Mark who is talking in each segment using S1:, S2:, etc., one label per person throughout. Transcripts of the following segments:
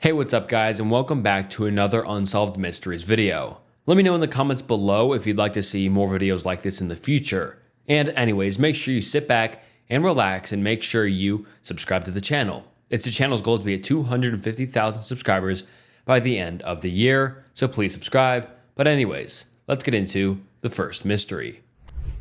S1: Hey, what's up guys, and welcome back to another Unsolved Mysteries video. Let me know in the comments below if you'd like to see more videos like this in the future. And anyways, make sure you sit back and relax and make sure you subscribe to the channel. It's the channel's goal to be at 250,000 subscribers by the end of the year, so please subscribe. But anyways, let's get into the first mystery.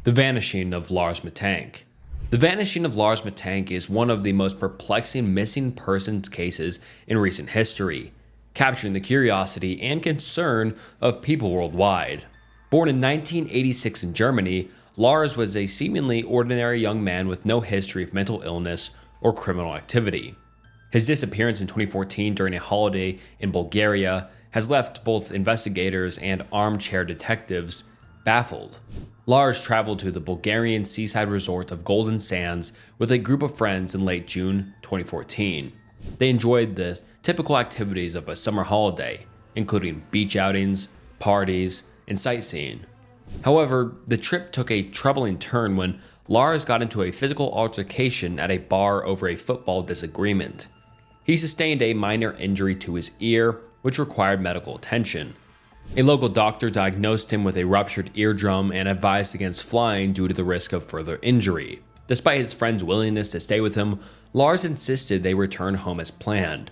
S1: The vanishing of Lars Mattank. The vanishing of Lars Mattank is one of the most perplexing missing persons cases in recent history, capturing the curiosity and concern of people worldwide. Born in 1986 in Germany, Lars was a seemingly ordinary young man with no history of mental illness or criminal activity. His disappearance in 2014 during a holiday in Bulgaria has left both investigators and armchair detectives baffled. Lars traveled to the Bulgarian seaside resort of Golden Sands with a group of friends in late June 2014. They enjoyed the typical activities of a summer holiday, including beach outings, parties, and sightseeing. However, the trip took a troubling turn when Lars got into a physical altercation at a bar over a football disagreement. He sustained a minor injury to his ear, which required medical attention. A local doctor diagnosed him with a ruptured eardrum and advised against flying due to the risk of further injury. Despite his friend's willingness to stay with him, Lars insisted they return home as planned.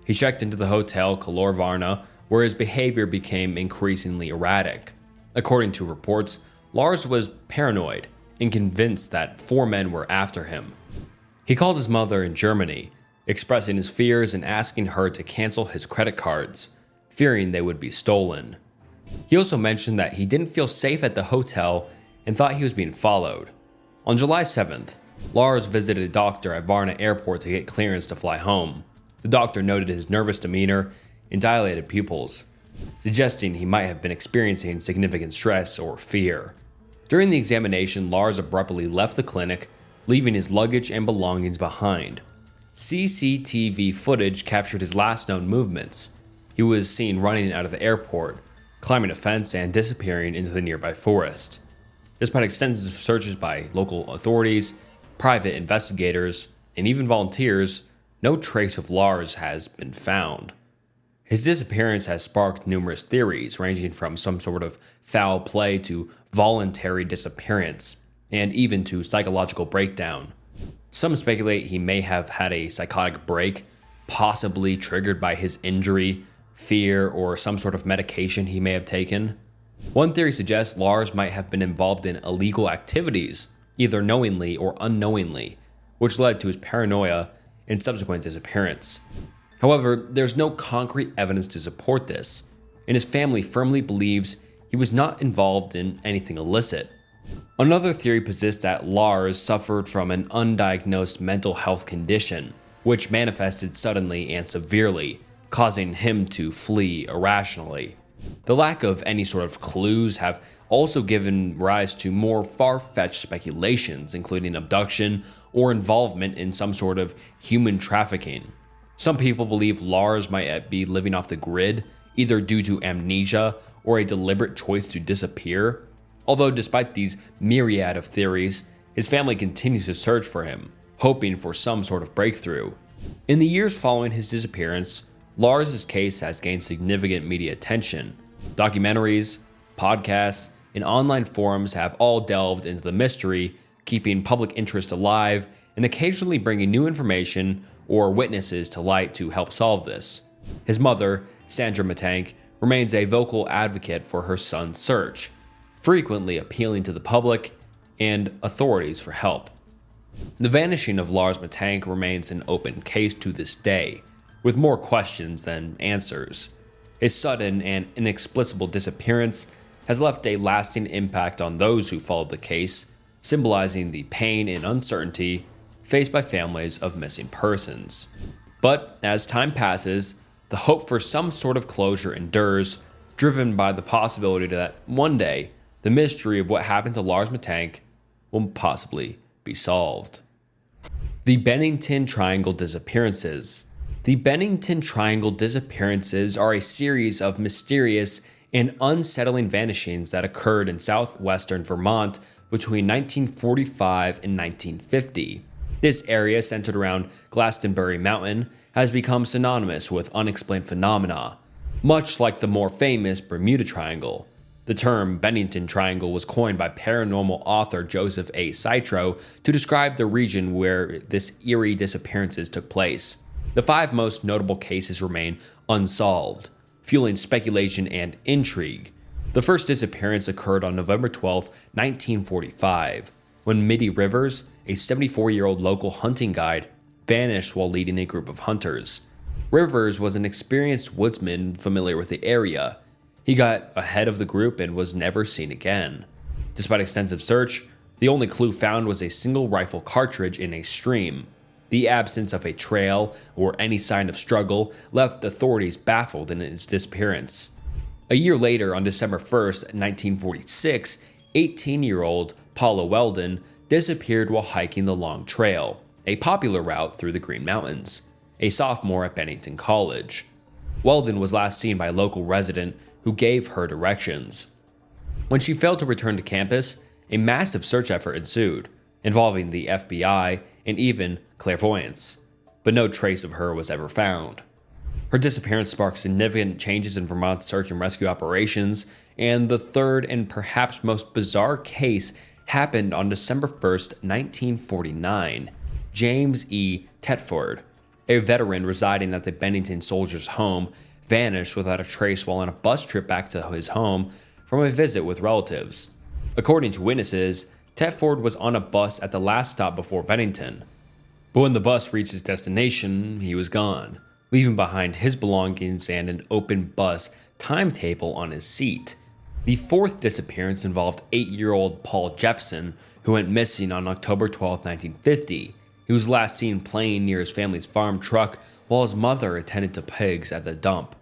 S1: He checked into the hotel Kalor Varna, where his behavior became increasingly erratic. According to reports, Lars was paranoid and convinced that four men were after him. He called his mother in Germany, expressing his fears and asking her to cancel his credit cards, fearing they would be stolen. He also mentioned that he didn't feel safe at the hotel and thought he was being followed. On July 7th, Lars visited a doctor at Varna Airport to get clearance to fly home. The doctor noted his nervous demeanor and dilated pupils, suggesting he might have been experiencing significant stress or fear. During the examination, Lars abruptly left the clinic, leaving his luggage and belongings behind. CCTV footage captured his last known movements. He was seen running out of the airport, climbing a fence, and disappearing into the nearby forest. Despite extensive searches by local authorities, private investigators, and even volunteers, no trace of Lars has been found. His disappearance has sparked numerous theories, ranging from some sort of foul play to voluntary disappearance, and even to psychological breakdown. Some speculate he may have had a psychotic break, possibly triggered by his injury, fear, or some sort of medication he may have taken. One theory suggests Lars might have been involved in illegal activities, either knowingly or unknowingly, which led to his paranoia and subsequent disappearance. However, there's no concrete evidence to support this, and his family firmly believes he was not involved in anything illicit. Another theory posits that Lars suffered from an undiagnosed mental health condition, which manifested suddenly and severely, causing him to flee irrationally. The lack of any sort of clues have also given rise to more far-fetched speculations, including abduction or involvement in some sort of human trafficking. Some people believe Lars might be living off the grid, either due to amnesia or a deliberate choice to disappear. Although despite these myriad of theories, his family continues to search for him, hoping for some sort of breakthrough. In the years following his disappearance, Lars' case has gained significant media attention. Documentaries, podcasts, and online forums have all delved into the mystery, keeping public interest alive and occasionally bringing new information or witnesses to light to help solve this. His mother, Sandra Mattank, remains a vocal advocate for her son's search, frequently appealing to the public and authorities for help. The vanishing of Lars Mattank remains an open case to this day, with more questions than answers. His sudden and inexplicable disappearance has left a lasting impact on those who followed the case, symbolizing the pain and uncertainty faced by families of missing persons. But as time passes, the hope for some sort of closure endures, driven by the possibility that one day the mystery of what happened to Lars Mattank will possibly be solved. The Bennington Triangle disappearances. The Bennington Triangle disappearances are a series of mysterious and unsettling vanishings that occurred in southwestern Vermont between 1945 and 1950. This area, centered around Glastonbury Mountain, has become synonymous with unexplained phenomena, much like the more famous Bermuda Triangle. The term Bennington Triangle was coined by paranormal author Joseph A. Citro to describe the region where this eerie disappearances took place. The 5 most notable cases remain unsolved, fueling speculation and intrigue. The first disappearance occurred on November 12, 1945, when Mitty Rivers, a 74-year-old local hunting guide, vanished while leading a group of hunters. Rivers was an experienced woodsman familiar with the area. He got ahead of the group and was never seen again. Despite extensive search, the only clue found was a single rifle cartridge in a stream. The absence of a trail or any sign of struggle left authorities baffled in his disappearance. A year later, on December 1st, 1946, 18-year-old Paula Weldon disappeared while hiking the Long Trail, a popular route through the Green Mountains, a sophomore at Bennington College. Weldon was last seen by a local resident who gave her directions. When she failed to return to campus, a massive search effort ensued, involving the FBI and even clairvoyants, but no trace of her was ever found. Her disappearance sparked significant changes in Vermont's search and rescue operations, and the third and perhaps most bizarre case happened on December 1st, 1949. James E. Tetford, a veteran residing at the Bennington Soldiers' Home, vanished without a trace while on a bus trip back to his home from a visit with relatives. According to witnesses, Tetford was on a bus at the last stop before Bennington, but when the bus reached its destination, he was gone, leaving behind his belongings and an open bus timetable on his seat. The fourth disappearance involved 8-year-old Paul Jepson, who went missing on October 12, 1950. He was last seen playing near his family's farm truck while his mother attended to pigs at the dump.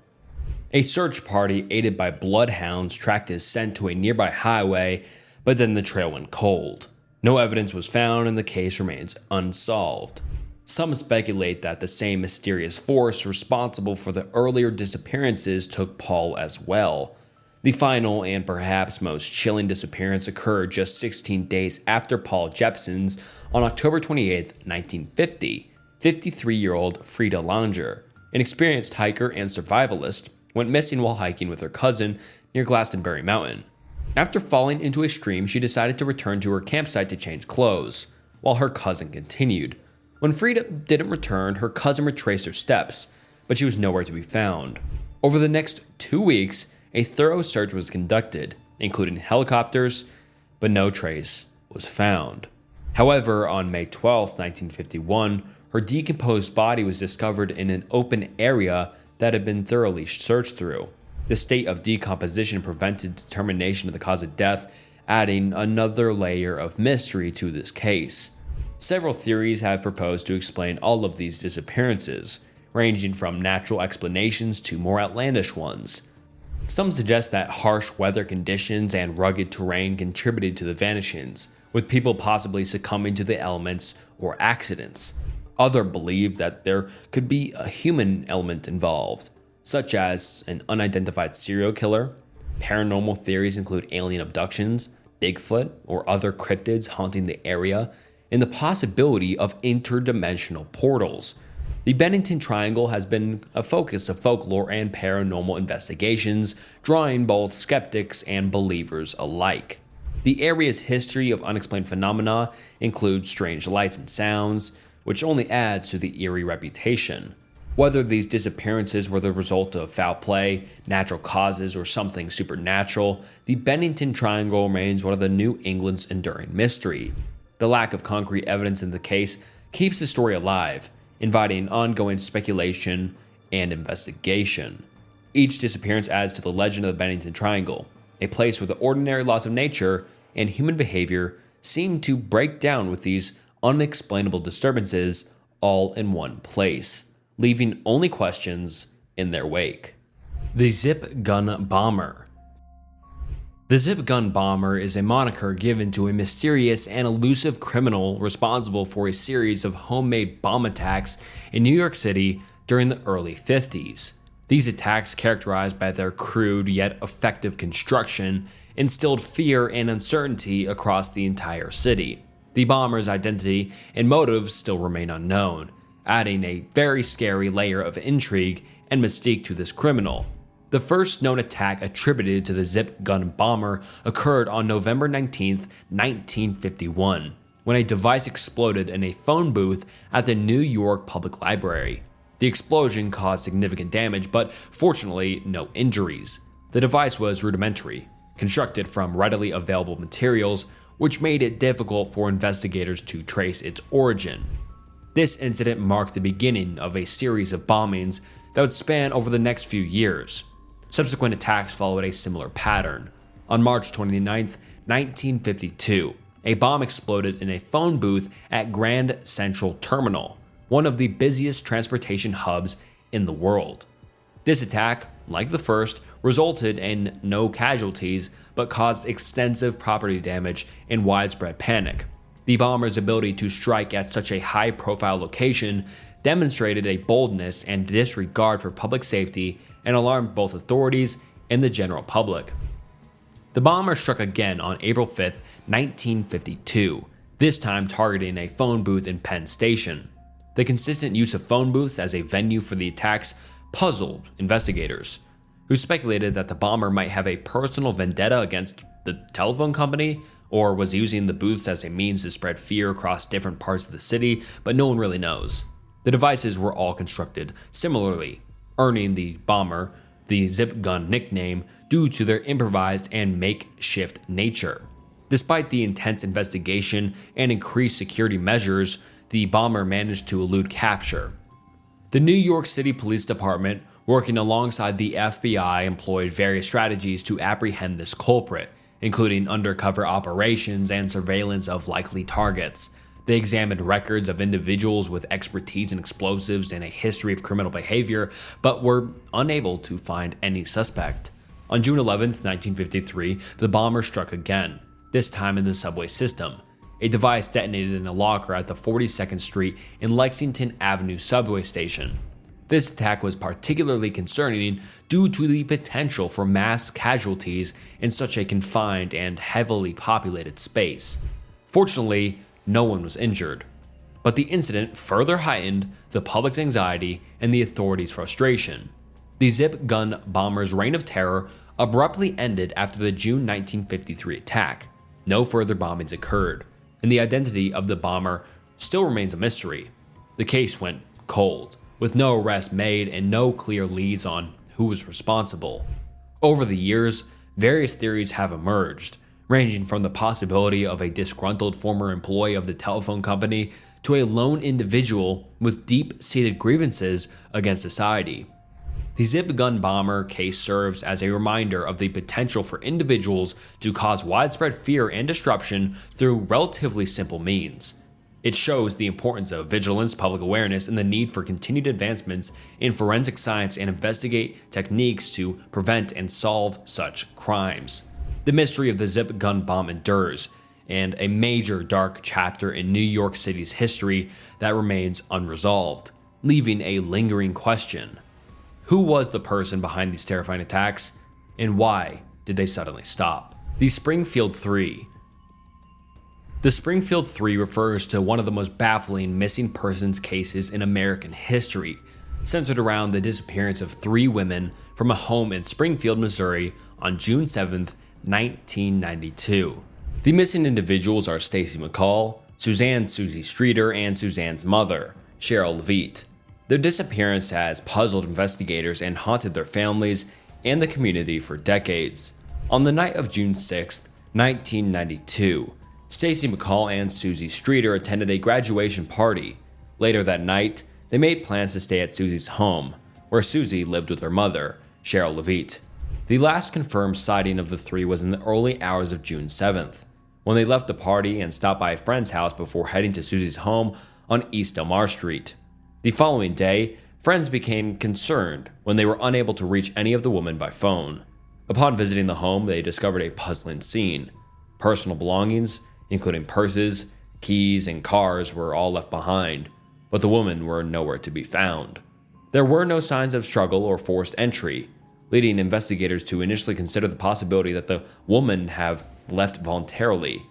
S1: A search party aided by bloodhounds tracked his scent to a nearby highway, but then the trail went cold. No evidence was found and the case remains unsolved. Some speculate that the same mysterious force responsible for the earlier disappearances took Paul as well. The final and perhaps most chilling disappearance occurred just 16 days after Paul Jepson's on October 28, 1950. 53-year-old Frida Langer, an experienced hiker and survivalist, went missing while hiking with her cousin near Glastonbury Mountain. After falling into a stream, she decided to return to her campsite to change clothes, while her cousin continued. When Frida didn't return, her cousin retraced her steps, but she was nowhere to be found. Over the next 2 weeks, a thorough search was conducted, including helicopters, but no trace was found. However, on May 12, 1951, her decomposed body was discovered in an open area that had been thoroughly searched through. The state of decomposition prevented determination of the cause of death, adding another layer of mystery to this case. Several theories have proposed to explain all of these disappearances, ranging from natural explanations to more outlandish ones. Some suggest that harsh weather conditions and rugged terrain contributed to the vanishings, with people possibly succumbing to the elements or accidents. Others believe that there could be a human element involved, such as an unidentified serial killer. Paranormal theories include alien abductions, Bigfoot, or other cryptids haunting the area, and the possibility of interdimensional portals. The Bennington Triangle has been a focus of folklore and paranormal investigations, drawing both skeptics and believers alike. The area's history of unexplained phenomena includes strange lights and sounds, which only adds to the eerie reputation. Whether these disappearances were the result of foul play, natural causes, or something supernatural, the Bennington Triangle remains one of the New England's enduring mystery. The lack of concrete evidence in the case keeps the story alive, inviting ongoing speculation and investigation. Each disappearance adds to the legend of the Bennington Triangle, a place where the ordinary laws of nature and human behavior seem to break down with these unexplainable disturbances all in one place, leaving only questions in their wake. The Zip Gun Bomber. The Zip Gun Bomber is a moniker given to a mysterious and elusive criminal responsible for a series of homemade bomb attacks in New York City during the early 50s. These attacks, characterized by their crude yet effective construction, instilled fear and uncertainty across the entire city. The bomber's identity and motives still remain unknown, adding a very scary layer of intrigue and mystique to this criminal. The first known attack attributed to the zip gun bomber occurred on November 19, 1951, when a device exploded in a phone booth at the New York Public Library. The explosion caused significant damage, but fortunately no injuries. The device was rudimentary, constructed from readily available materials, which made it difficult for investigators to trace its origin. This incident marked the beginning of a series of bombings that would span over the next few years. Subsequent attacks followed a similar pattern. On March 29, 1952, a bomb exploded in a phone booth at Grand Central Terminal, one of the busiest transportation hubs in the world. This attack, like the first, resulted in no casualties but caused extensive property damage and widespread panic. The bomber's ability to strike at such a high-profile location demonstrated a boldness and disregard for public safety and alarmed both authorities and the general public. The bomber struck again on April 5, 1952, this time targeting a phone booth in Penn Station. The consistent use of phone booths as a venue for the attacks puzzled investigators, who speculated that the bomber might have a personal vendetta against the telephone company, or was using the booths as a means to spread fear across different parts of the city, but no one really knows. The devices were all constructed similarly, earning the bomber the zip gun nickname due to their improvised and makeshift nature. Despite the intense investigation and increased security measures, the bomber managed to elude capture. The New York City Police Department, working alongside the FBI, employed various strategies to apprehend this culprit, including undercover operations and surveillance of likely targets. They examined records of individuals with expertise in explosives and a history of criminal behavior, but were unable to find any suspect. On June 11, 1953, the bomber struck again, this time in the subway system. A device detonated in a locker at the 42nd Street and Lexington Avenue subway station. This attack was particularly concerning due to the potential for mass casualties in such a confined and heavily populated space. Fortunately, no one was injured, but the incident further heightened the public's anxiety and the authorities' frustration. The zip gun bomber's reign of terror abruptly ended after the June 1953 attack. No further bombings occurred, and the identity of the bomber still remains a mystery. The case went cold, with no arrests made and no clear leads on who was responsible. Over the years, various theories have emerged, ranging from the possibility of a disgruntled former employee of the telephone company to a lone individual with deep-seated grievances against society. The zip gun bomber case serves as a reminder of the potential for individuals to cause widespread fear and disruption through relatively simple means. It shows the importance of vigilance, public awareness, and the need for continued advancements in forensic science and investigate techniques to prevent and solve such crimes. The mystery of the zip gun bomb endures, and a major dark chapter in New York City's history that remains unresolved, leaving a lingering question. Who was the person behind these terrifying attacks, and why did they suddenly stop? The Springfield Three. The Springfield Three refers to one of the most baffling missing persons cases in American history, centered around the disappearance of three women from a home in Springfield, Missouri on June 7th, 1992. The missing individuals are Stacy McCall, Suzanne Susie Streeter, and Suzanne's mother, Cheryl Levitt. Their disappearance has puzzled investigators and haunted their families and the community for decades. On the night of June 6th, 1992, Stacy McCall and Susie Streeter attended a graduation party. Later that night, they made plans to stay at Susie's home, where Susie lived with her mother, Cheryl Levitt. The last confirmed sighting of the three was in the early hours of June 7th, when they left the party and stopped by a friend's house before heading to Susie's home on East Delmar Street. The following day, friends became concerned when they were unable to reach any of the women by phone. Upon visiting the home, they discovered a puzzling scene. Personal belongings, including purses, keys, and cars, were all left behind, but the women were nowhere to be found. There were no signs of struggle or forced entry, leading investigators to initially consider the possibility that the women have left voluntarily.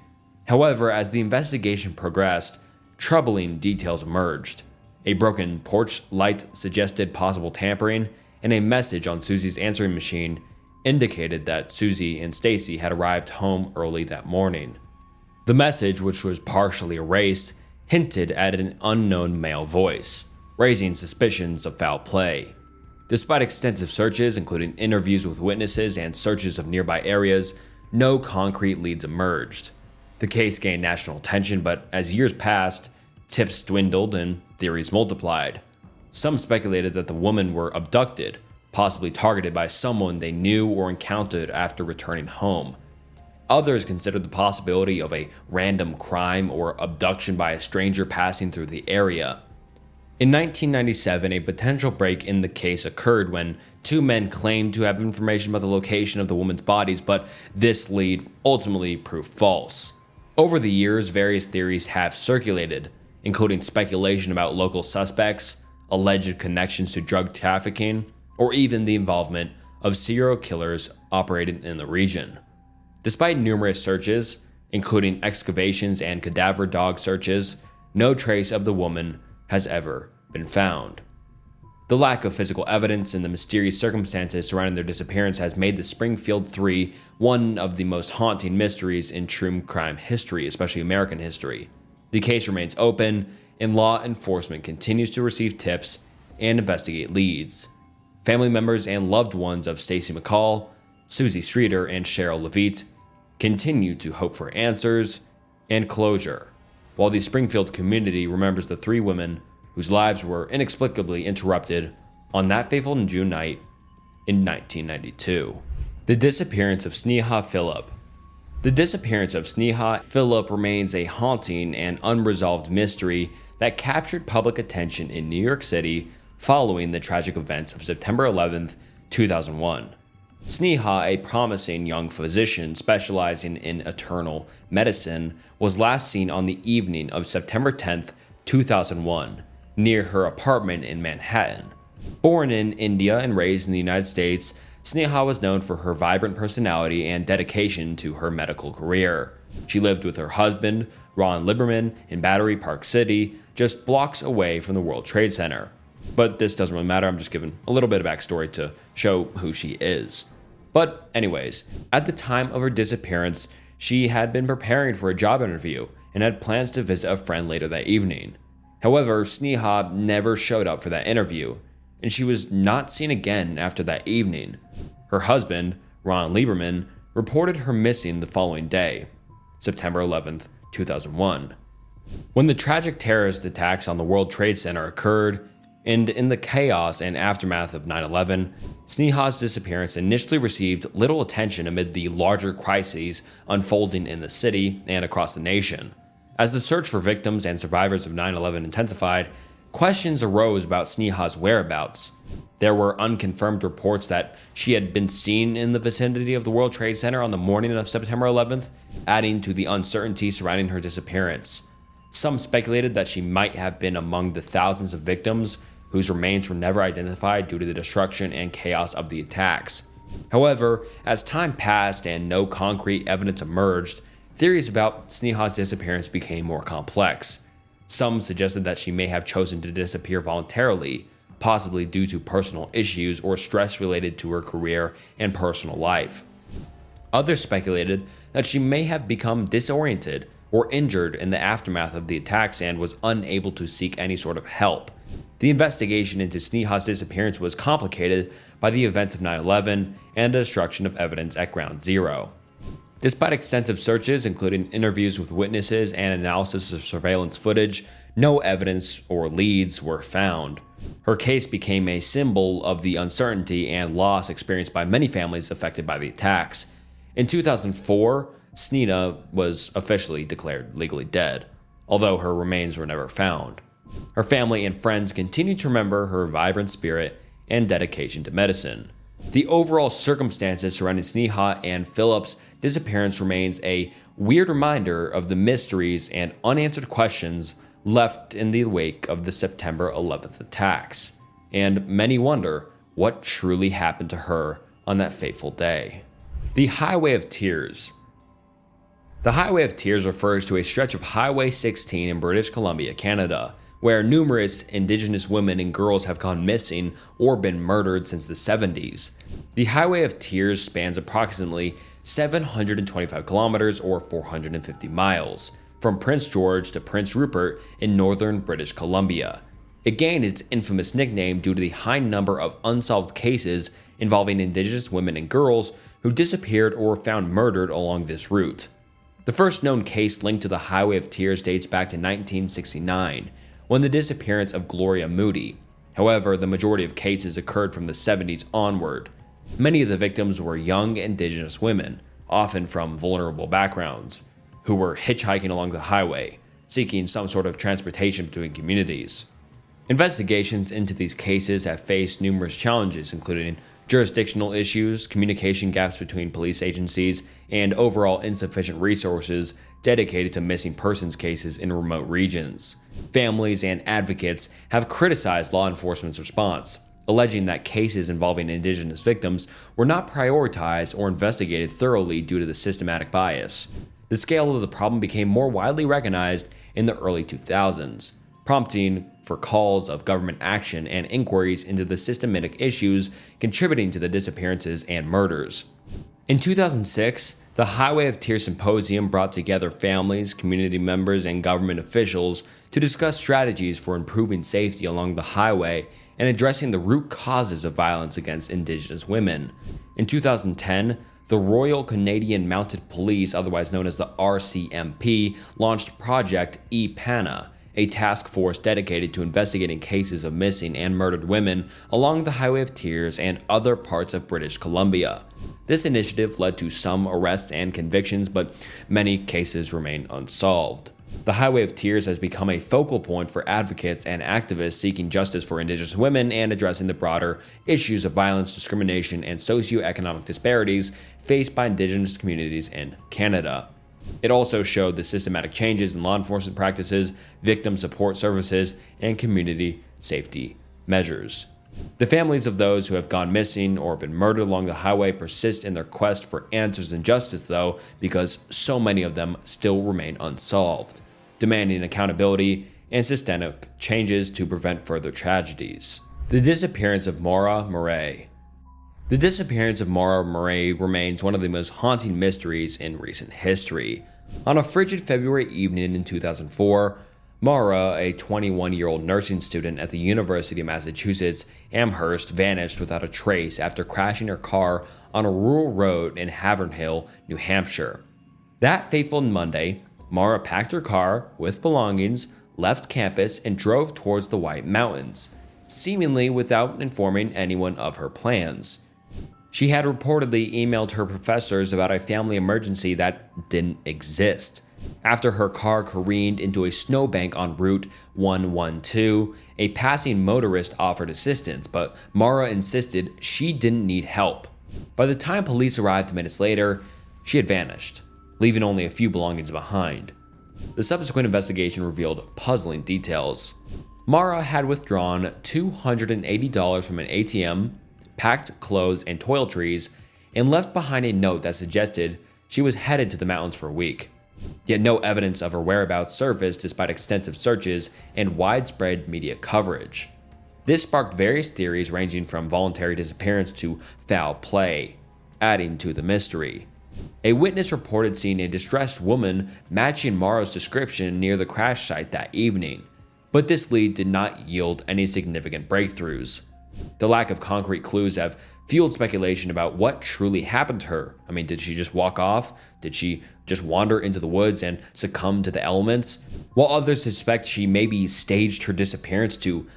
S1: However, as the investigation progressed, troubling details emerged. A broken porch light suggested possible tampering, and a message on Susie's answering machine indicated that Susie and Stacy had arrived home early that morning. The message, which was partially erased, hinted at an unknown male voice, raising suspicions of foul play. Despite extensive searches, including interviews with witnesses and searches of nearby areas, no concrete leads emerged. The case gained national attention, but as years passed, tips dwindled and theories multiplied. Some speculated that the women were abducted, possibly targeted by someone they knew or encountered after returning home. Others considered the possibility of a random crime or abduction by a stranger passing through the area. In 1997, a potential break in the case occurred when two men claimed to have information about the location of the women's bodies, but this lead ultimately proved false. Over the years, various theories have circulated, including speculation about local suspects, alleged connections to drug trafficking, or even the involvement of serial killers operating in the region. Despite numerous searches, including excavations and cadaver dog searches, no trace of the woman has ever been found. The lack of physical evidence and the mysterious circumstances surrounding their disappearance has made the Springfield Three one of the most haunting mysteries in true crime history, especially American history. The case remains open, and law enforcement continues to receive tips and investigate leads. Family members and loved ones of Stacy McCall, Susie Streeter, and Cheryl Levitt continue to hope for answers and closure, while the Springfield community remembers the three women whose lives were inexplicably interrupted on that fateful June night in 1992. The disappearance of Sneha Phillip. The disappearance of Sneha Phillip remains a haunting and unresolved mystery that captured public attention in New York City following the tragic events of September 11, 2001. Sneha, a promising young physician specializing in internal medicine, was last seen on the evening of September 10, 2001, near her apartment in Manhattan. Born in India and raised in the United States, Sneha was known for her vibrant personality and dedication to her medical career. She lived with her husband, Ron Lieberman, in Battery Park City, just blocks away from the World Trade Center. But this doesn't really matter, I'm just giving a little bit of backstory to show who she is. But anyways, at the time of her disappearance, she had been preparing for a job interview and had plans to visit a friend later that evening. However, Sneha never showed up for that interview, and she was not seen again after that evening. Her husband, Ron Lieberman, reported her missing the following day, September 11th, 2001. When the tragic terrorist attacks on the World Trade Center occurred, and in the chaos and aftermath of 9/11, Sneha's disappearance initially received little attention amid the larger crises unfolding in the city and across the nation. As the search for victims and survivors of 9/11 intensified, questions arose about Sneha's whereabouts. There were unconfirmed reports that she had been seen in the vicinity of the World Trade Center on the morning of September 11th, adding to the uncertainty surrounding her disappearance. Some speculated that she might have been among the thousands of victims whose remains were never identified due to the destruction and chaos of the attacks. However, as time passed and no concrete evidence emerged, theories about Sneha's disappearance became more complex. Some suggested that she may have chosen to disappear voluntarily, possibly due to personal issues or stress related to her career and personal life. Others speculated that she may have become disoriented or injured in the aftermath of the attacks and was unable to seek any sort of help. The investigation into Sneha's disappearance was complicated by the events of 9/11 and the destruction of evidence at Ground Zero. Despite extensive searches, including interviews with witnesses and analysis of surveillance footage, no evidence or leads were found. Her case became a symbol of the uncertainty and loss experienced by many families affected by the attacks. In 2004, Sneha was officially declared legally dead, although her remains were never found. Her family and friends continue to remember her vibrant spirit and dedication to medicine. The overall circumstances surrounding Sneha and Phillip's disappearance remains a weird reminder of the mysteries and unanswered questions left in the wake of the September 11th attacks, and many wonder what truly happened to her on that fateful day. The Highway of Tears. The Highway of Tears refers to a stretch of Highway 16 in British Columbia, Canada, where numerous indigenous women and girls have gone missing or been murdered since the 70s. The Highway of Tears spans approximately 725 kilometers or 450 miles, from Prince George to Prince Rupert in northern British Columbia. It gained its infamous nickname due to the high number of unsolved cases involving indigenous women and girls who disappeared or were found murdered along this route. The first known case linked to the Highway of Tears dates back to 1969, when the disappearance of Gloria Moody. However, the majority of cases occurred from the 70s onward. Many of the victims were young indigenous women, often from vulnerable backgrounds, who were hitchhiking along the highway, seeking some sort of transportation between communities. Investigations into these cases have faced numerous challenges, including jurisdictional issues, communication gaps between police agencies, and overall insufficient resources dedicated to missing persons cases in remote regions. Families and advocates have criticized law enforcement's response, alleging that cases involving indigenous victims were not prioritized or investigated thoroughly due to the systematic bias. The scale of the problem became more widely recognized in the early 2000s, prompting for calls of government action and inquiries into the systematic issues contributing to the disappearances and murders. In 2006, the Highway of Tears Symposium brought together families, community members, and government officials to discuss strategies for improving safety along the highway and addressing the root causes of violence against Indigenous women. In 2010, the Royal Canadian Mounted Police, otherwise known as the RCMP, launched Project EPANA, a task force dedicated to investigating cases of missing and murdered women along the Highway of Tears and other parts of British Columbia. This initiative led to some arrests and convictions, but many cases remain unsolved. The Highway of Tears has become a focal point for advocates and activists seeking justice for Indigenous women and addressing the broader issues of violence, discrimination, and socioeconomic disparities faced by Indigenous communities in Canada. It also showed the systematic changes in law enforcement practices, victim support services, and community safety measures. The families of those who have gone missing or been murdered along the highway persist in their quest for answers and justice, though, because so many of them still remain unsolved, demanding accountability and systemic changes to prevent further tragedies. The disappearance of Maura Murray. The disappearance of Maura Murray remains one of the most haunting mysteries in recent history. On a frigid February evening in 2004, Maura, a 21-year-old nursing student at the University of Massachusetts Amherst, vanished without a trace after crashing her car on a rural road in Haverhill, New Hampshire. That fateful Monday, Maura packed her car with belongings, left campus, and drove towards the White Mountains, seemingly without informing anyone of her plans. She had reportedly emailed her professors about a family emergency that didn't exist. After her car careened into a snowbank on Route 112, a passing motorist offered assistance, but Maura insisted she didn't need help. By the time police arrived minutes later, she had vanished, leaving only a few belongings behind. The subsequent investigation revealed puzzling details. Maura had withdrawn $280 from an ATM, packed clothes and toiletries, and left behind a note that suggested she was headed to the mountains for a week. Yet no evidence of her whereabouts surfaced despite extensive searches and widespread media coverage. This sparked various theories ranging from voluntary disappearance to foul play, adding to the mystery. A witness reported seeing a distressed woman matching Maura's description near the crash site that evening, but this lead did not yield any significant breakthroughs. The lack of concrete clues have fueled speculation about what truly happened to her. Did she just walk off? Did she just wander into the woods and succumb to the elements? While others suspect she maybe staged her disappearance to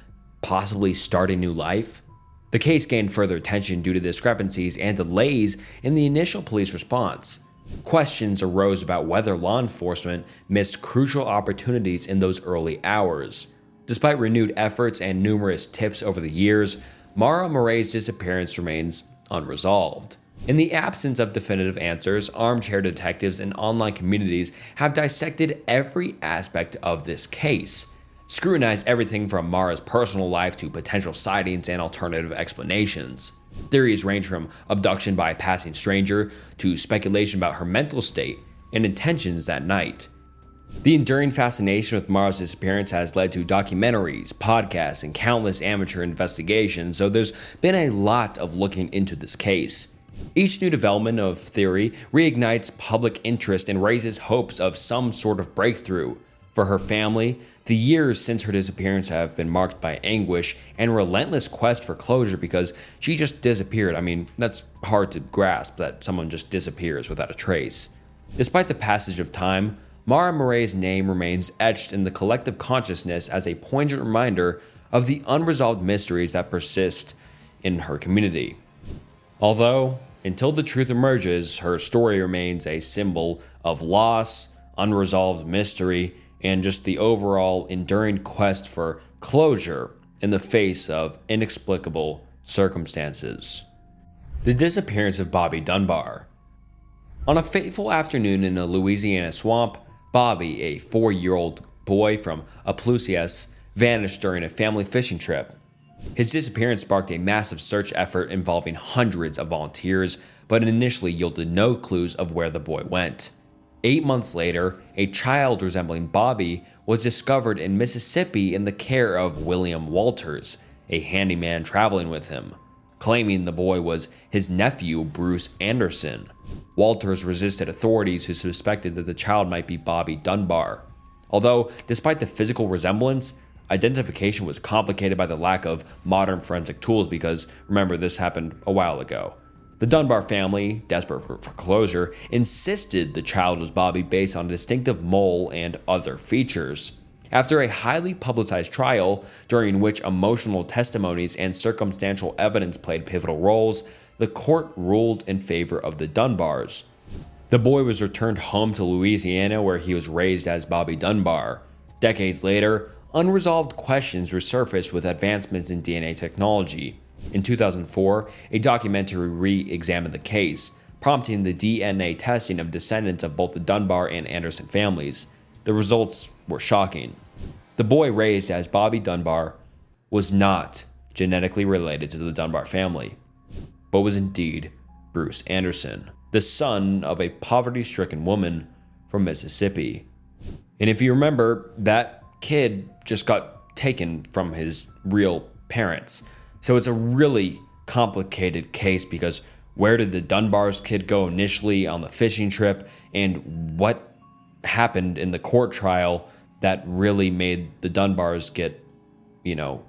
S1: possibly start a new life. The case gained further attention due to discrepancies and delays in the initial police response. Questions arose about whether law enforcement missed crucial opportunities in those early hours. Despite renewed efforts and numerous tips over the years, Maura Murray's disappearance remains unresolved. In the absence of definitive answers, armchair detectives and online communities have dissected every aspect of this case, scrutinized everything from Maura's personal life to potential sightings and alternative explanations. Theories range from abduction by a passing stranger to speculation about her mental state and intentions that night. The enduring fascination with Mara's disappearance has led to documentaries, podcasts, and countless amateur investigations, so there's been a lot of looking into this case. Each new development of theory reignites public interest and raises hopes of some sort of breakthrough. For her family, the years since her disappearance have been marked by anguish and relentless quest for closure because she just disappeared. I mean, that's hard to grasp that someone just disappears without a trace. Despite the passage of time, Mara Murray's name remains etched in the collective consciousness as a poignant reminder of the unresolved mysteries that persist in her community. Although, until the truth emerges, her story remains a symbol of loss, unresolved mystery, and just the overall enduring quest for closure in the face of inexplicable circumstances. The disappearance of Bobby Dunbar. On a fateful afternoon in a Louisiana swamp, Bobby, a 4-year-old boy from Opelousas, vanished during a family fishing trip. His disappearance sparked a massive search effort involving hundreds of volunteers, but initially yielded no clues of where the boy went. 8 months later, a child resembling Bobby was discovered in Mississippi in the care of William Walters, a handyman traveling with him, claiming the boy was his nephew, Bruce Anderson. Walters resisted authorities who suspected that the child might be Bobby Dunbar. Although, despite the physical resemblance, identification was complicated by the lack of modern forensic tools because, remember, this happened a while ago. The Dunbar family, desperate for closure, insisted the child was Bobby based on a distinctive mole and other features. After a highly publicized trial, during which emotional testimonies and circumstantial evidence played pivotal roles, the court ruled in favor of the Dunbars. The boy was returned home to Louisiana, where he was raised as Bobby Dunbar. Decades later, unresolved questions resurfaced with advancements in DNA technology. In 2004, a documentary re-examined the case, prompting the DNA testing of descendants of both the Dunbar and Anderson families. The results were shocking. The boy raised as Bobby Dunbar was not genetically related to the Dunbar family, but was indeed Bruce Anderson, the son of a poverty-stricken woman from Mississippi. And if you remember, that kid just got taken from his real parents. So it's a really complicated case because where did the Dunbar's kid go initially on the fishing trip, and what happened in the court trial that really made the Dunbars get,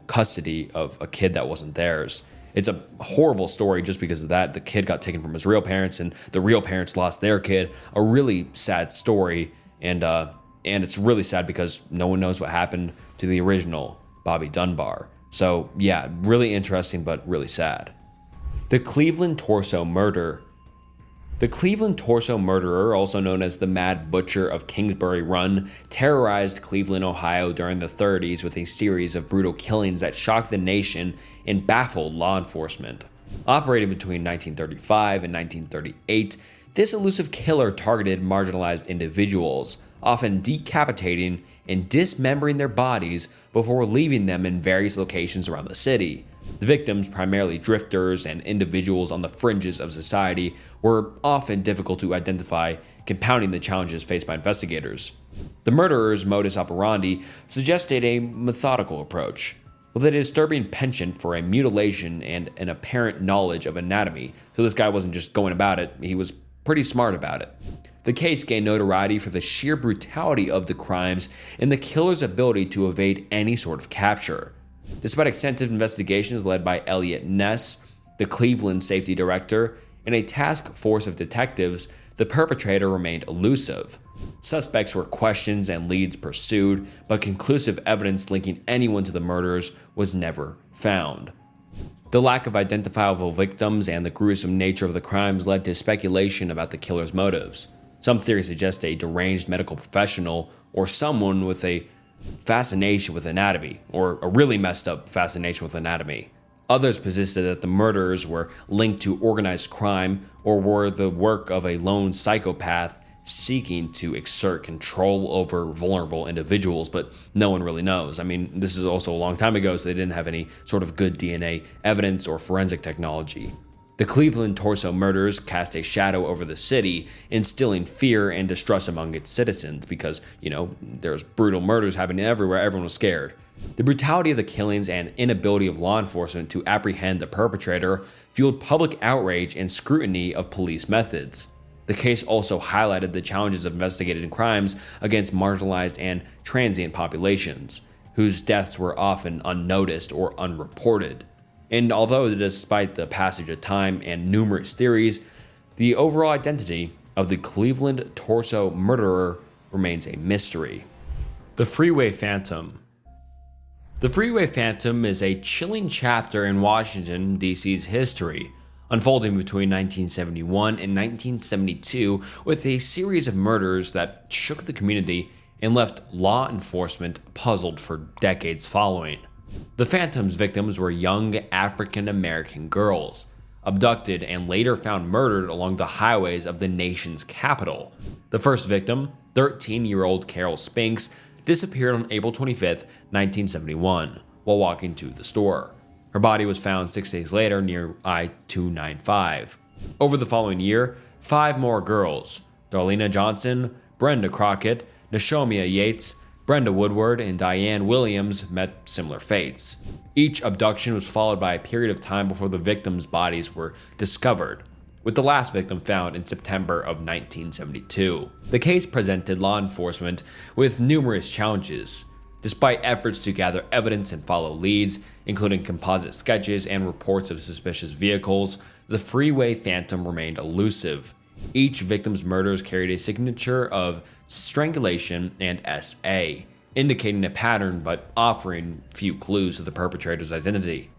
S1: custody of a kid that wasn't theirs. It's a horrible story just because of that. The kid got taken from his real parents and the real parents lost their kid. A really sad story, and it's really sad because no one knows what happened to the original Bobby Dunbar. So yeah, really interesting, but really sad. The Cleveland Torso Murder. The Cleveland Torso Murderer, also known as the Mad Butcher of Kingsbury Run, terrorized Cleveland, Ohio during the 30s with a series of brutal killings that shocked the nation and baffled law enforcement. Operating between 1935 and 1938, this elusive killer targeted marginalized individuals, often decapitating and dismembering their bodies before leaving them in various locations around the city. The victims, primarily drifters and individuals on the fringes of society, were often difficult to identify, compounding the challenges faced by investigators. The murderer's modus operandi suggested a methodical approach, with a disturbing penchant for a mutilation and an apparent knowledge of anatomy. So this guy wasn't just going about it, he was pretty smart about it. The case gained notoriety for the sheer brutality of the crimes and the killer's ability to evade any sort of capture. Despite extensive investigations led by Elliot Ness, the Cleveland safety director, and a task force of detectives, the perpetrator remained elusive. Suspects were questioned and leads pursued, but conclusive evidence linking anyone to the murders was never found. The lack of identifiable victims and the gruesome nature of the crimes led to speculation about the killer's motives. Some theories suggest a deranged medical professional or someone with a fascination with anatomy, or a really messed up fascination with anatomy. Others persisted that the murderers were linked to organized crime or were the work of a lone psychopath seeking to exert control over vulnerable individuals, but no one really knows. I mean, this is also a long time ago, so they didn't have any sort of good DNA evidence or forensic technology. The Cleveland torso murders cast a shadow over the city, instilling fear and distrust among its citizens because, there's brutal murders happening everywhere. Everyone was scared. The brutality of the killings and inability of law enforcement to apprehend the perpetrator fueled public outrage and scrutiny of police methods. The case also highlighted the challenges of investigating crimes against marginalized and transient populations, whose deaths were often unnoticed or unreported. And although, despite the passage of time and numerous theories, the overall identity of the Cleveland torso murderer remains a mystery. The Freeway Phantom. The Freeway Phantom is a chilling chapter in Washington, D.C.'s history, unfolding between 1971 and 1972 with a series of murders that shook the community and left law enforcement puzzled for decades following. The Phantom's victims were young African-American girls, abducted and later found murdered along the highways of the nation's capital. The first victim, 13-year-old Carol Spinks, disappeared on April 25, 1971, while walking to the store. Her body was found 6 days later near I-295. Over the following year, 5 more girls, Darlena Johnson, Brenda Crockett, Nashomia Yates, Brenda Woodward, and Diane Williams met similar fates. Each abduction was followed by a period of time before the victims' bodies were discovered, with the last victim found in September of 1972. The case presented law enforcement with numerous challenges. Despite efforts to gather evidence and follow leads, including composite sketches and reports of suspicious vehicles, the Freeway Phantom remained elusive. Each victim's murders carried a signature of strangulation and SA, indicating a pattern but offering few clues to the perpetrator's identity.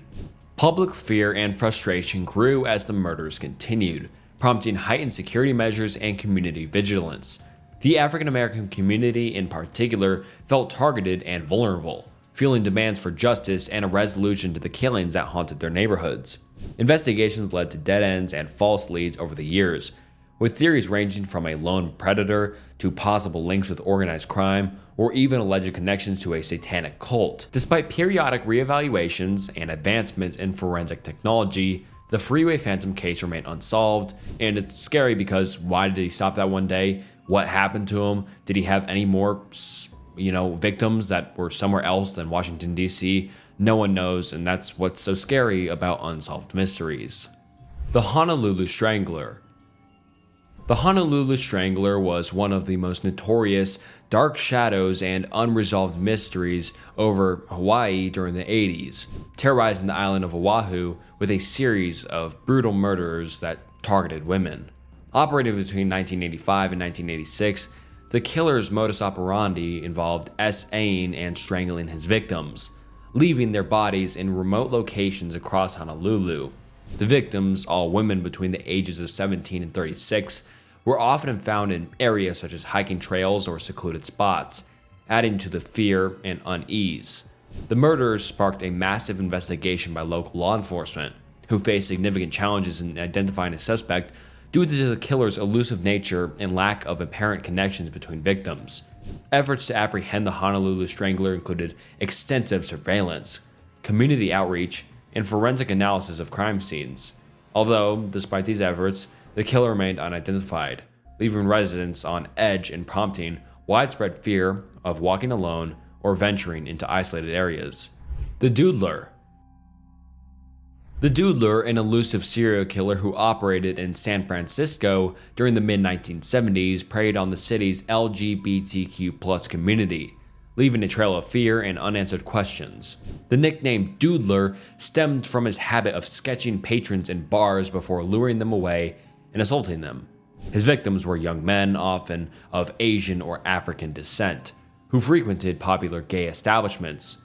S1: Public fear and frustration grew as the murders continued, prompting heightened security measures and community vigilance. The African American community in particular felt targeted and vulnerable, fueling demands for justice and a resolution to the killings that haunted their neighborhoods. Investigations led to dead ends and false leads over the years, with theories ranging from a lone predator to possible links with organized crime or even alleged connections to a satanic cult. Despite periodic reevaluations and advancements in forensic technology, the Freeway Phantom case remained unsolved, and it's scary because why did he stop that one day? What happened to him? Did he have any more, victims that were somewhere else than Washington, D.C.? No one knows, and that's what's so scary about unsolved mysteries. The Honolulu Strangler. The Honolulu Strangler was one of the most notorious dark shadows and unresolved mysteries over Hawaii during the 80s, terrorizing the island of Oahu with a series of brutal murders that targeted women. Operating between 1985 and 1986, the killer's modus operandi involved SAing and strangling his victims, leaving their bodies in remote locations across Honolulu. The victims, all women between the ages of 17 and 36, were often found in areas such as hiking trails or secluded spots, adding to the fear and unease. The murders sparked a massive investigation by local law enforcement, who faced significant challenges in identifying a suspect due to the killer's elusive nature and lack of apparent connections between victims. Efforts to apprehend the Honolulu Strangler included extensive surveillance, community outreach, and forensic analysis of crime scenes. Although, despite these efforts, the killer remained unidentified, leaving residents on edge and prompting widespread fear of walking alone or venturing into isolated areas. The Doodler. The Doodler, an elusive serial killer who operated in San Francisco during the mid-1970s, preyed on the city's LGBTQ+ community, leaving a trail of fear and unanswered questions. The nickname Doodler stemmed from his habit of sketching patrons in bars before luring them away and assaulting them. His victims were young men, often of Asian or African descent, who frequented popular gay establishments.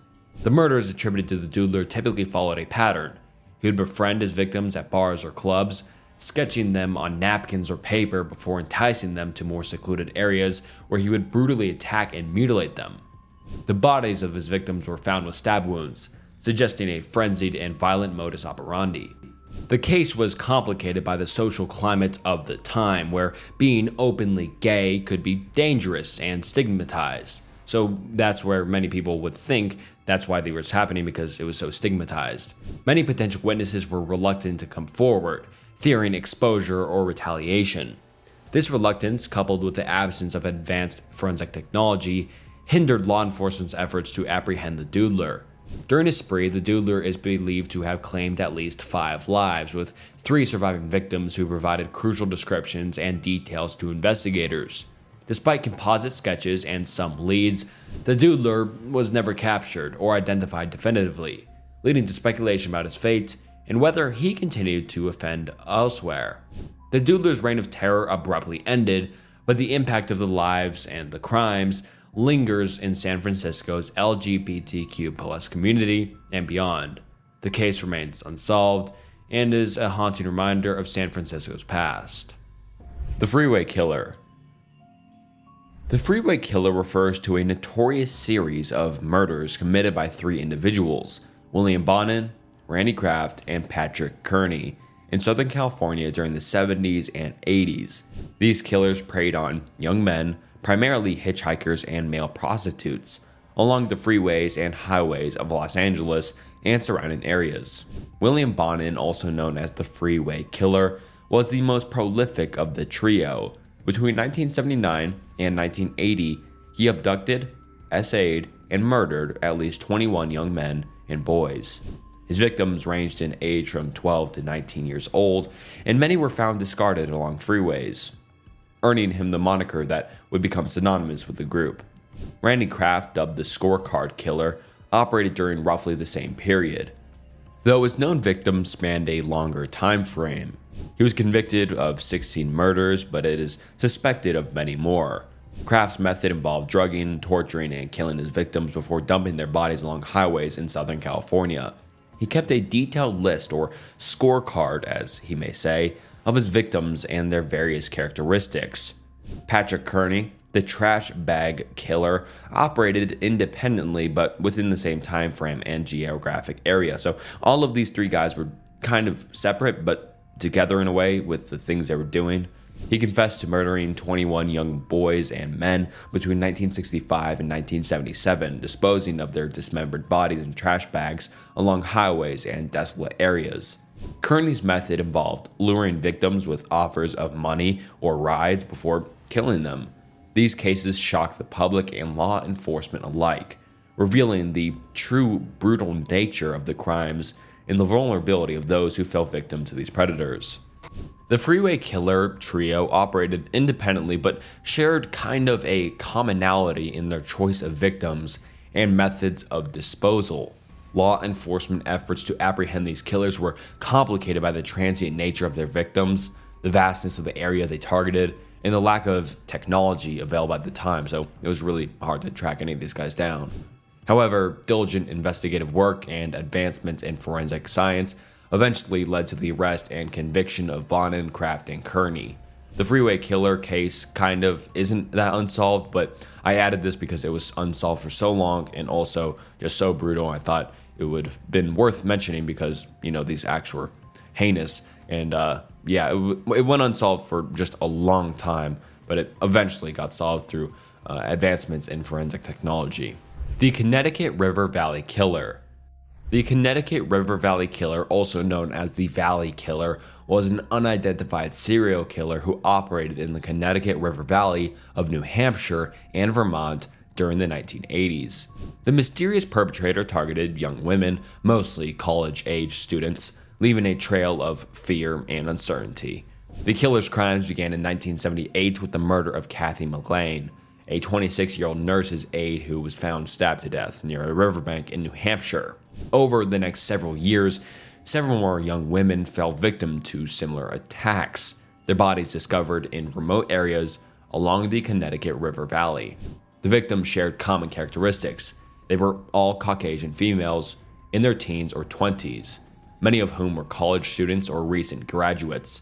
S1: The murders attributed to the Doodler typically followed a pattern. He would befriend his victims at bars or clubs, sketching them on napkins or paper before enticing them to more secluded areas where he would brutally attack and mutilate them. The bodies of his victims were found with stab wounds, suggesting a frenzied and violent modus operandi. The case was complicated by the social climate of the time, where being openly gay could be dangerous and stigmatized. So that's where many people would think that's why they were happening, because it was so stigmatized. Many potential witnesses were reluctant to come forward, fearing exposure or retaliation. This reluctance, coupled with the absence of advanced forensic technology, hindered law enforcement's efforts to apprehend the doodler. During his spree, the doodler is believed to have claimed at least 5 lives, with 3 surviving victims who provided crucial descriptions and details to investigators. Despite composite sketches and some leads, the doodler was never captured or identified definitively, leading to speculation about his fate and whether he continued to offend elsewhere. The doodler's reign of terror abruptly ended, but the impact of the lives and the crimes lingers in San Francisco's LGBTQ+ community and beyond. The case remains unsolved and is a haunting reminder of San Francisco's past. The Freeway Killer. The Freeway Killer refers to a notorious series of murders committed by 3 individuals, William Bonin, Randy Kraft, and Patrick Kearney, in Southern California during the 70s and 80s. These killers preyed on young men, primarily hitchhikers and male prostitutes, along the freeways and highways of Los Angeles and surrounding areas. William Bonin, also known as the Freeway Killer, was the most prolific of the trio. Between 1979 and 1980, he abducted, essayed, and murdered at least 21 young men and boys. His victims ranged in age from 12 to 19 years old, and many were found discarded along freeways, earning him the moniker that would become synonymous with the group. Randy Kraft, dubbed the Scorecard Killer, operated during roughly the same period, though his known victims spanned a longer time frame. He was convicted of 16 murders, but it is suspected of many more. Kraft's method involved drugging, torturing, and killing his victims before dumping their bodies along highways in Southern California. He kept a detailed list, or scorecard as he may say, of his victims and their various characteristics. Patrick Kearney, the trash bag killer, operated independently but within the same time frame and geographic area. So all of these 3 guys were kind of separate but together in a way with the things they were doing. He confessed to murdering 21 young boys and men between 1965 and 1977, disposing of their dismembered bodies in trash bags along highways and desolate areas. Kearney's method involved luring victims with offers of money or rides before killing them. These cases shocked the public and law enforcement alike, revealing the true brutal nature of the crimes and the vulnerability of those who fell victim to these predators. The Freeway Killer trio operated independently but shared kind of a commonality in their choice of victims and methods of disposal. Law enforcement efforts to apprehend these killers were complicated by the transient nature of their victims, the vastness of the area they targeted, and the lack of technology available at the time, so it was really hard to track any of these guys down. However, diligent investigative work and advancements in forensic science eventually led to the arrest and conviction of Bonin, Kraft, and Kearney. The Freeway Killer case kind of isn't that unsolved, but I added this because it was unsolved for so long and also just so brutal. I thought it would have been worth mentioning because, these acts were heinous. And it went unsolved for just a long time, but it eventually got solved through advancements in forensic technology. The Connecticut River Valley Killer. The Connecticut River Valley Killer, also known as the Valley Killer, was an unidentified serial killer who operated in the Connecticut River Valley of New Hampshire and Vermont during the 1980s. The mysterious perpetrator targeted young women, mostly college-age students, leaving a trail of fear and uncertainty. The killer's crimes began in 1978 with the murder of Kathy McLean, a 26-year-old nurse's aide who was found stabbed to death near a riverbank in New Hampshire. Over the next several years, several more young women fell victim to similar attacks, their bodies discovered in remote areas along the Connecticut River Valley. The victims shared common characteristics. They were all Caucasian females in their teens or 20s, many of whom were college students or recent graduates.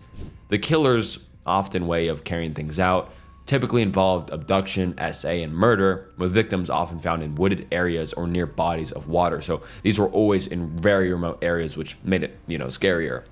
S1: The killer's often way of carrying things out typically involved abduction, essay, and murder, with victims often found in wooded areas or near bodies of water. So these were always in very remote areas, which made it, scarier.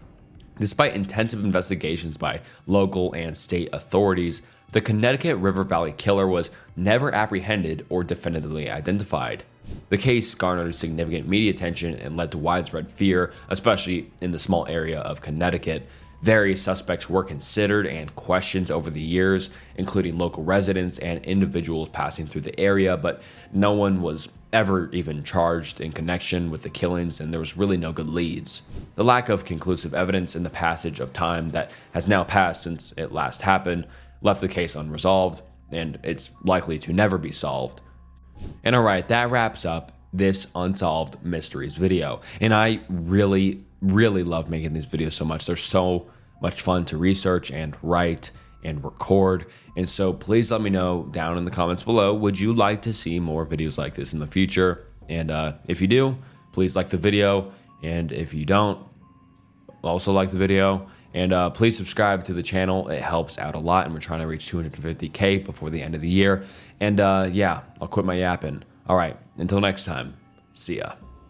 S1: Despite intensive investigations by local and state authorities, the Connecticut River Valley Killer was never apprehended or definitively identified. The case garnered significant media attention and led to widespread fear, especially in the small area of Connecticut. Various suspects were considered and questioned over the years, including local residents and individuals passing through the area, but no one was ever even charged in connection with the killings, and there was really no good leads. The lack of conclusive evidence in the passage of time that has now passed since it last happened left the case unresolved, and it's likely to never be solved. And alright, that wraps up this Unsolved Mysteries video. And I really love making these videos so much. They're so much fun to research and write and record. And so please let me know down in the comments below, would you like to see more videos like this in the future? And if you do, please like the video. And if you don't, also like the video. And please subscribe to the channel. It helps out a lot, and we're trying to reach 250K before the end of the year. And yeah, I'll quit my yapping. All right, until next time, see ya.